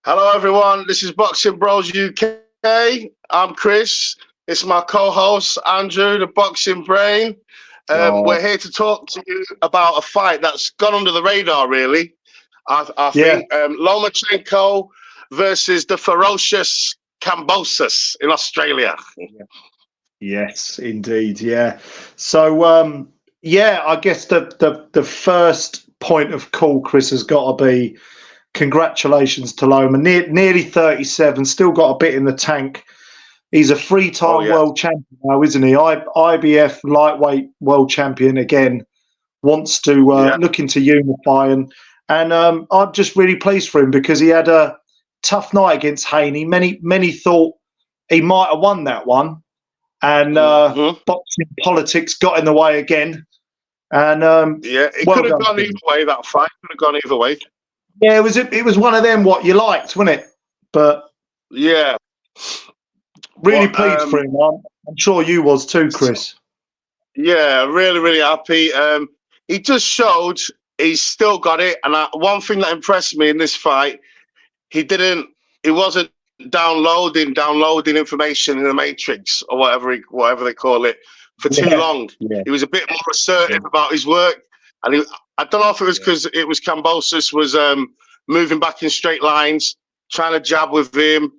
Hello, everyone. This is Boxing Bros UK. I'm Chris. It's my co-host Andrew, the Boxing Brain. Oh, We're here to talk to you about a fight that's gone under the radar, really. I yeah, think Lomachenko versus the ferocious Kambosos in Australia. yes, indeed, yeah. So, yeah, I guess the first point of call, Chris, has got to be congratulations to Loma. Nearly 37, still got a bit in the tank. He's a Oh three-time yeah, world champion now, isn't he? IBF lightweight world champion again. Wants to yeah, looking to unify, and I'm just really pleased for him because he had a tough night against Haney. Many thought he might have won that one, and hmm boxing politics got in the way again. And yeah. It well could have done gone to either him. way. That fight could have gone either way. Yeah, it was one of them what you liked, wasn't it? But Yeah, really but pleased for him. I'm sure you was too, Chris. yeah, really, really happy. He just showed he's still got it. And one thing that impressed me in this fight, he didn't. He wasn't downloading information in the matrix or whatever they call it for too Yeah, long. yeah, He was a bit more assertive yeah, about his work, and I don't know if it was yeah. because it was Kambosos was moving back in straight lines, trying to jab with him.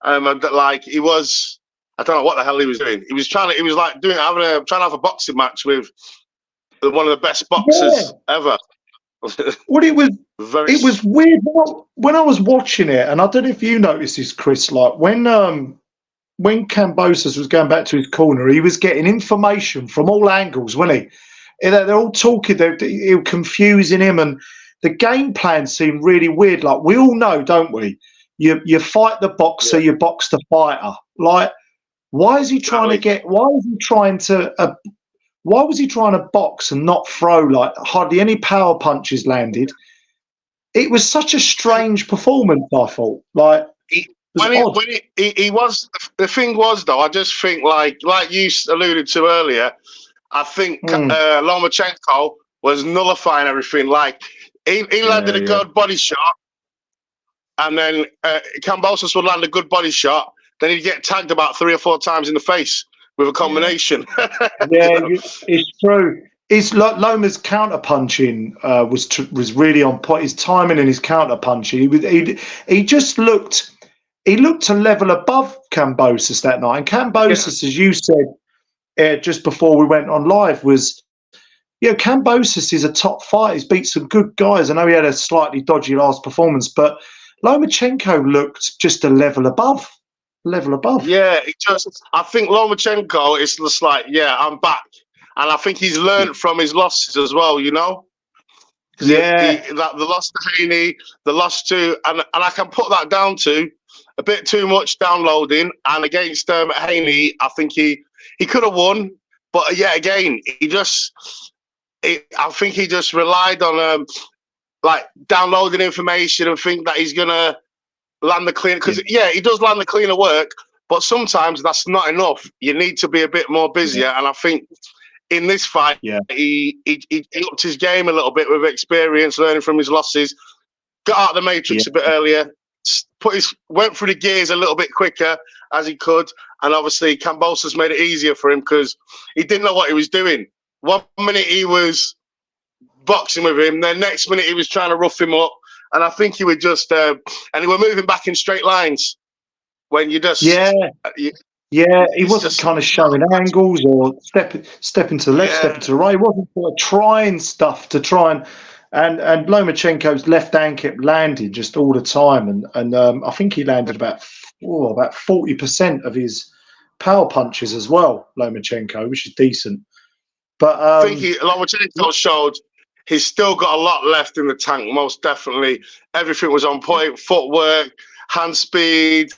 And like he was, I don't know what the hell he was doing. He was like trying to have a boxing match with one of the best Yeah. boxers ever. Well, Very, it was weird when I was watching it, and I don't know if you noticed this, Chris. Like when Cambosos was going back to his corner, he was getting information from all angles, wasn't he? They're all talking, they're confusing him, and the game plan seemed really weird. Like we all know, don't we? You fight the boxer, yeah, you box the fighter. Like why is he trying to exactly. get? Why is he trying to? Why was he trying to box and not throw? Like hardly any power punches landed. It was such a strange performance. I thought, like, it He, was odd. he was the thing was though. I just think like you alluded to earlier. I think Mm. Lomachenko was nullifying everything. Like he Yeah, landed a yeah, good body shot, and then Kambosos would land a good body shot. Then he'd get tagged about 3 or 4 times in the face with a yeah, combination. yeah. you know? It's true. It's like Loma's counter punching was really on point. His timing and his counter punching. He just looked. He looked a level above Cambosos that night. And Yeah, Cambosos, as you said just before we went on live, was Cambosos is a top fighter. He's beat some good guys. I know he had a slightly dodgy last performance, but Lomachenko looked just a level above. Level above. yeah. I think Lomachenko is just like, yeah, I'm back, and I think he's learned from his losses as well. You know, because Yeah, the loss to Haney, the loss to, and I can put that down to a bit too much downloading. And against Haney, I think he could have won, but yeah, again, I think he just relied on like downloading information and think that he's gonna land the clean. yeah, Because yeah, he does land the cleaner work, but sometimes that's not enough. You need to be a bit more busier, and I think in this fight, yeah, he upped his game a little bit with experience, learning from his losses. Got out of the yeah, matrix a bit earlier, went through the gears a little bit quicker as he could, and obviously Cambosos made it easier for him because he didn't know what he was doing. 1 minute he was boxing with him, then next minute he was trying to rough him up, and I think he would just and he were moving back in straight lines when you yeah. just Yeah, he it's wasn't just kind of showing angles or stepping to the left, stepping yeah, to the right. He wasn't sort of trying stuff to try and Lomachenko's left hand kept landing just all the time, and I think he landed about 40% of his power punches as well, Lomachenko, which is decent. But I think Lomachenko showed he's still got a lot left in the tank, most definitely. Everything was on point, footwork, hand speed.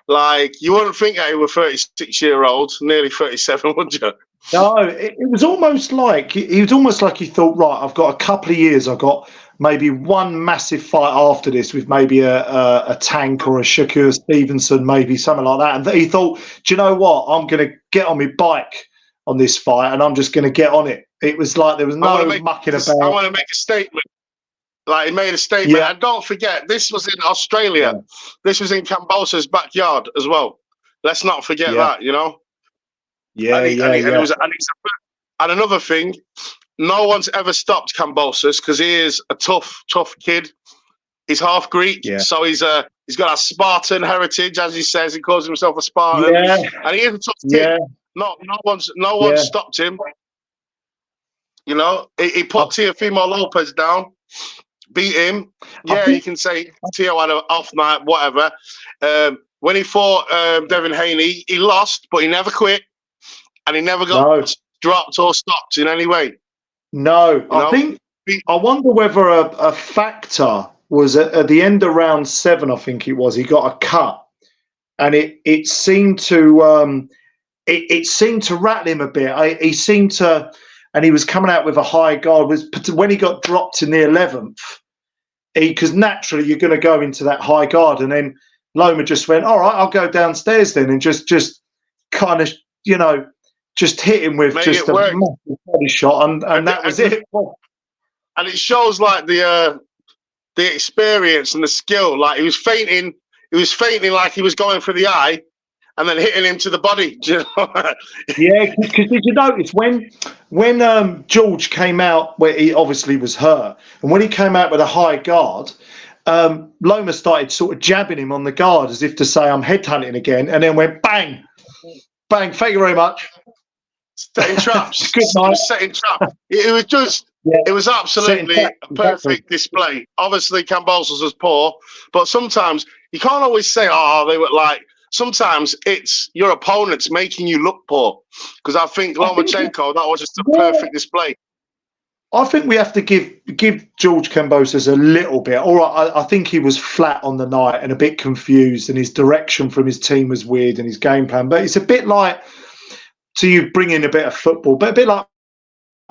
Like, you wouldn't think that he was 36-year-old, nearly 37, would you? no, it was almost like he was almost like he thought, right, I've got a couple of years, I've got maybe one massive fight after this with maybe a Tank or a Shakur Stevenson, maybe something like that. And he thought, do you know what? I'm going to get on my bike on this fight and I'm just going to get on it. It was like there was I want to no make mucking I about. want to make a statement. Like, he made a statement. Yeah. And don't forget, this was in Australia. Yeah. This was in Kambosos' backyard as well. Let's not forget Yeah. that, you know? Yeah, And, yeah, and yeah. it was, and another thing, no one's ever stopped Kambosos because he is a tough kid. He's half Greek, Yeah. so he's got a Spartan heritage, as he says. He calls himself a Spartan, Yeah. and he is a tough Yeah. kid. No one's stopped him. You know, he put Teofimo Lopez down, beat him. Yeah, you can say Teo had an off night, whatever. When he fought Devin Haney, he lost, but he never quit, and he never got dropped or stopped in any way. No, I wonder whether a factor was at the end of round 7. I think it was. He got a cut, and it seemed to it seemed to rattle him a bit. He seemed to, and he was coming out with a high guard. Was when he got dropped in the 11th, because naturally you're going to go into that high guard, and then Loma just went, all right, I'll go downstairs then, and just kind of, you know, just hit him with just a massive body shot, and that was it. And it shows like the experience and the skill. Like, he was fainting like he was going for the eye, and then hitting him to the body. Do you know? Yeah, because did you notice when George came out, where he obviously was hurt, and when he came out with a high guard, Loma started sort of jabbing him on the guard as if to say, I'm headhunting again, and then went bang, bang, thank you very much. Setting traps. Good night. Setting traps. It was just, it was absolutely a perfect display. Obviously, Kambosos was poor, but sometimes you can't always say, oh, they were like, sometimes it's your opponent's making you look poor. Because I think Lomachenko, that was just a perfect display. I think we have to give George Kambosos a little bit. All right, I think he was flat on the night and a bit confused, and his direction from his team was weird and his game plan. But it's a bit like, so you bring in a bit of football, but a bit like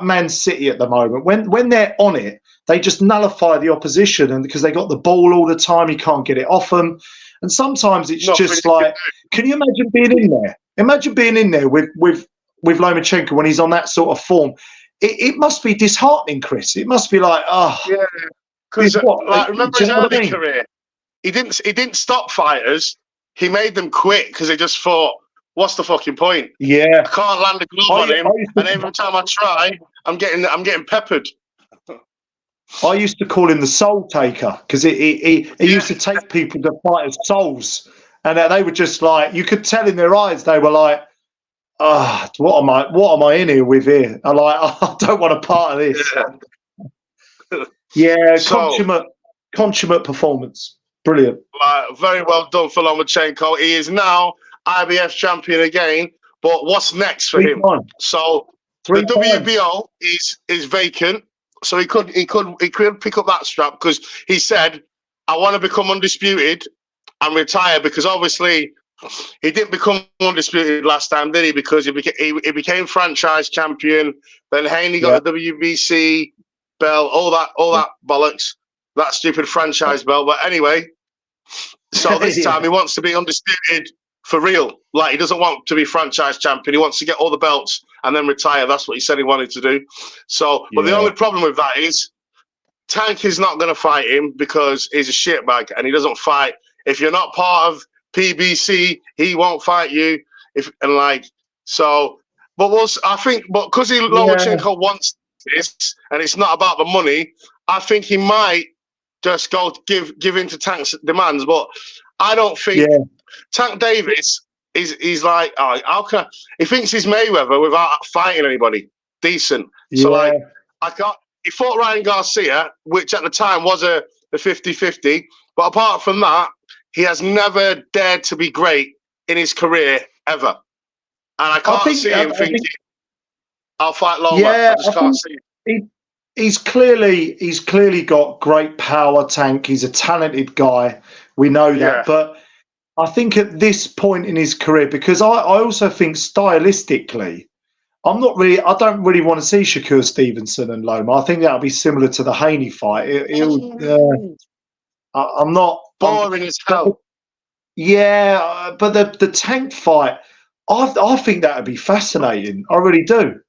Man City at the moment. When they're on it, they just nullify the opposition, and because they got the ball all the time, you can't get it off them. And sometimes it's just like, can you imagine being in there? Imagine being in there with Lomachenko when he's on that sort of form. It must be disheartening, Chris. It must be like, oh, yeah. Because like, remember his early career, he didn't stop fighters. He made them quit because they just thought, what's the fucking point? Yeah, I can't land a glove on him, and every time I try, I'm getting peppered. I used to call him the soul taker because he used to take people to fighters' souls, and they were just like, you could tell in their eyes they were like, ah, what am I in here with here? I'm like, I don't want a part of this. Yeah, consummate performance, brilliant. Very well done for Lomachenko. He is now IBF champion again, but what's next for him? So the WBO is vacant, so he could pick up that strap because he said, I want to become undisputed and retire, because obviously he didn't become undisputed last time, did he? Because he became franchise champion, then Haney got the WBC belt, all that bollocks, that stupid franchise belt. But anyway, so this time he wants to be undisputed for real. Like, he doesn't want to be franchise champion. He wants to get all the belts and then retire. That's what he said he wanted to do. So, but the only problem with that is Tank is not going to fight him because he's a shitbag and he doesn't fight. If you're not part of PBC, he won't fight you. I think because Lomachenko wants this and it's not about the money, I think he might just go give in to Tank's demands. But I don't think Tank Davis he's like, oh, how can he thinks he's Mayweather without fighting anybody decent. So like, I can't. He fought Ryan Garcia, which at the time was a 50-50. But apart from that, he has never dared to be great in his career ever. And I can't see him thinking, I'll fight Loma. I just can't see him. He's clearly got great power, Tank. He's a talented guy. We know that. But I think at this point in his career, because I also think stylistically, I don't really want to see Shakur Stevenson and Loma. I think that'll be similar to the Haney fight. I'm not boring as hell. Yeah, but the Tank fight, I think that would be fascinating. I really do.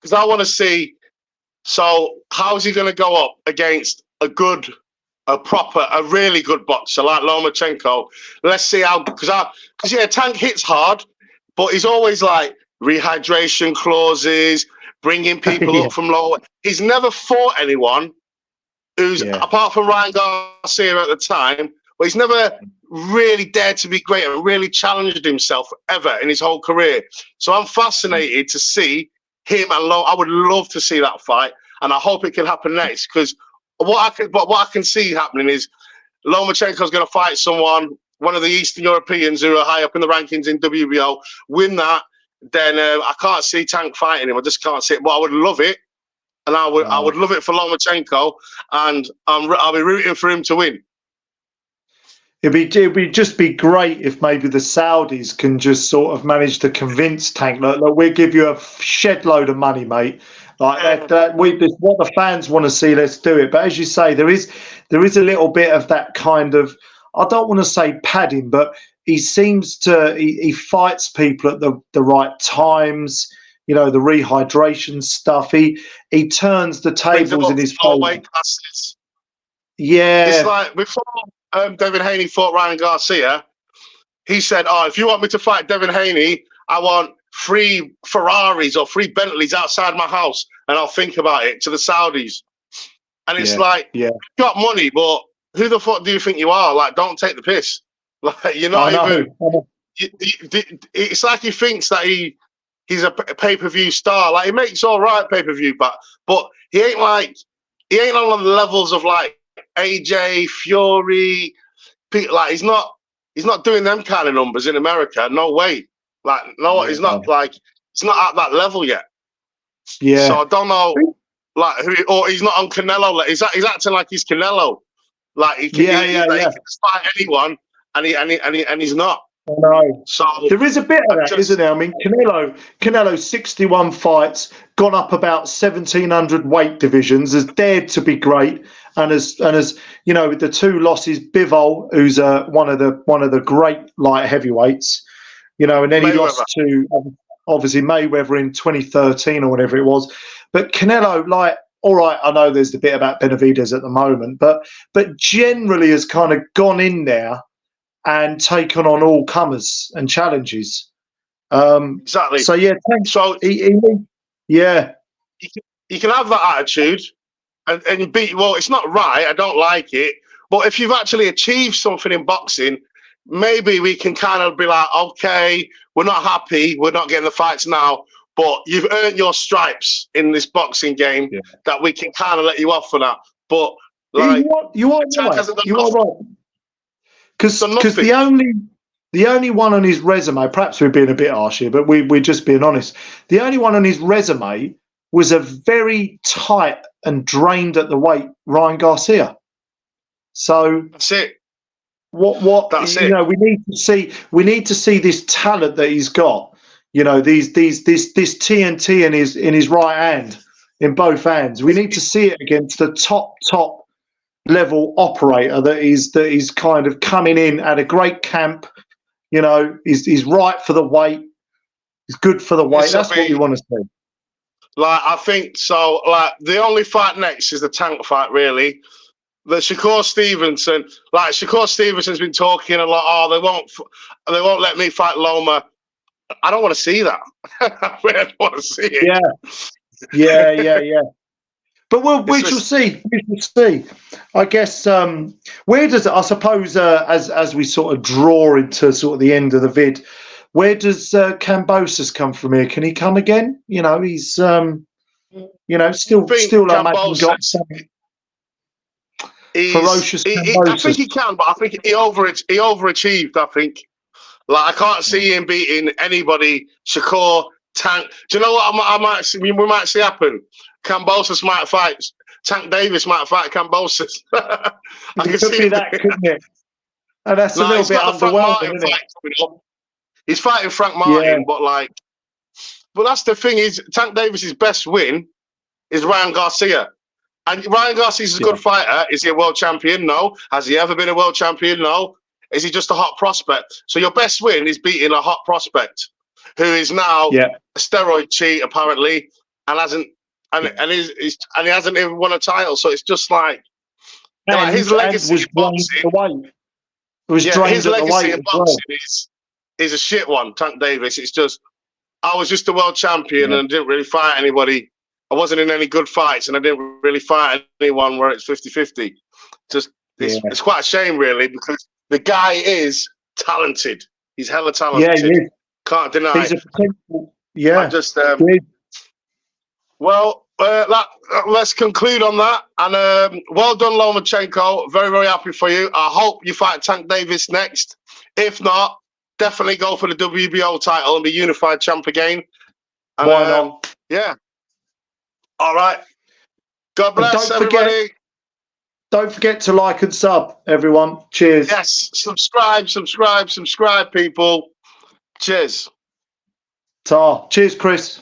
Because I want to see So how is he going to go up against a really good boxer like Lomachenko? Let's see how, because Tank hits hard, but he's always like rehydration clauses, bringing people Yeah. up from lower. He's never fought anyone who's, apart from Ryan Garcia at the time, but he's never really dared to be great and really challenged himself ever in his whole career. So I'm fascinated to see him and I would love to see that fight, and I hope it can happen next, because what I can see happening is Lomachenko's going to fight one of the Eastern Europeans who are high up in the rankings in WBO, win that, then I can't see Tank fighting him. I just can't see it. But I would love it, and I would love it for Lomachenko, and I'll be rooting for him to win. It'd be just be great if maybe the Saudis can just sort of manage to convince Tank, look, we'll give you a shed load of money, mate. Like what the fans want to see, let's do it. But as you say, there is a little bit of that kind of, I don't want to say padding, but he seems to he fights people at the right times. You know, the rehydration stuff. He turns the tables in his favour. Yeah, it's like before Devin Haney fought Ryan Garcia. He said, "Oh, if you want me to fight Devin Haney, I want 3 Ferraris or 3 Bentleys outside my house, and I'll think about it," to the Saudis. And it's you got money, but who the fuck do you think you are? Like, don't take the piss. Like, you're not even. It's like he thinks that he's a pay-per-view star. Like, he makes all right pay-per-view, but he ain't on the levels of like AJ, Fury. Like, he's not doing them kind of numbers in America. No way. Like, no, he's not at that level yet. Yeah. So I don't know, like, or he's not on Canelo. He's acting like he's Canelo. Like, he can just fight anyone, and he's not. No. So there is a bit of that, isn't there? I mean, Canelo, 61 fights, gone up about 1,700 weight divisions, has dared to be great, and as you know, with the 2 losses, Bivol, who's one of the great light heavyweights, you know, and then he lost to obviously Mayweather in 2013 or whatever it was. But Canelo, like, all right, I know there's the bit about Benavidez at the moment, but generally has kind of gone in there and taken on all comers and challenges. Exactly. So yeah, so he can have that attitude and be, well, it's not right. I don't like it. But if you've actually achieved something in boxing, maybe we can kind of be like, okay, we're not happy, we're not getting the fights now, but you've earned your stripes in this boxing game, that we can kind of let you off for that. But like, you are right. Because the only one on his resume, perhaps we're being a bit harsh here, but we're just being honest. The only one on his resume was a very tight and drained at the weight Ryan Garcia. So that's it. That's it. Know, we need to see this talent that he's got. You know, this TNT in his right hand, in both hands. We need to see it against the top level operator that is kind of coming in at a great camp. You know, he's right for the weight. He's good for the weight. That's what we want to see. Like, I think so. Like, the only fight next is the Tank fight, really. The Shakur Stevenson's been talking a lot. Oh, they won't let me fight Loma. I don't want to see that. I really don't want to see it. Yeah. But we shall see. We shall see. I guess where does it? I suppose as we sort of draw into sort of the end of the vid, where does Kambosos come from here? Can he come again? You know, he's still got something. Ferocious. I think he can, but I think he overachieved. I think. Like, I can't see him beating anybody. Shakur, Tank. Do you know what we might see happen? Kambosos might fight. Tank Davis might fight Kambosos. I can see that, couldn't it? And that's a little bit underwhelming, isn't it? He's fighting Frank Martin, but that's the thing is, Tank Davis's best win is Ryan Garcia. And Ryan Garcia's a good fighter. Is he a world champion? No. Has he ever been a world champion? No. Is he just a hot prospect? So your best win is beating a hot prospect who is now a steroid cheat, apparently, and and he hasn't even won a title. So it's just like his and legacy was in boxing. His legacy in boxing is a shit one. Tank Davis. It's just I was just a world champion and I didn't really fight anybody. I wasn't in any good fights and I didn't really fight anyone where it's 50-50. Just it's quite a shame really because the guy is talented. He's hella talented. Yeah, yeah. Can't deny. He's a potential. Yeah. I just well, let's conclude on that. And well done, Lomachenko. Very, very happy for you. I hope you fight Tank Davis next. If not, definitely go for the WBO title and be unified champ again. And, why not? Yeah. All right. God bless everybody. Don't forget to like and sub, everyone. Cheers. Yes. Subscribe, people. Cheers. Ta. Cheers, Chris.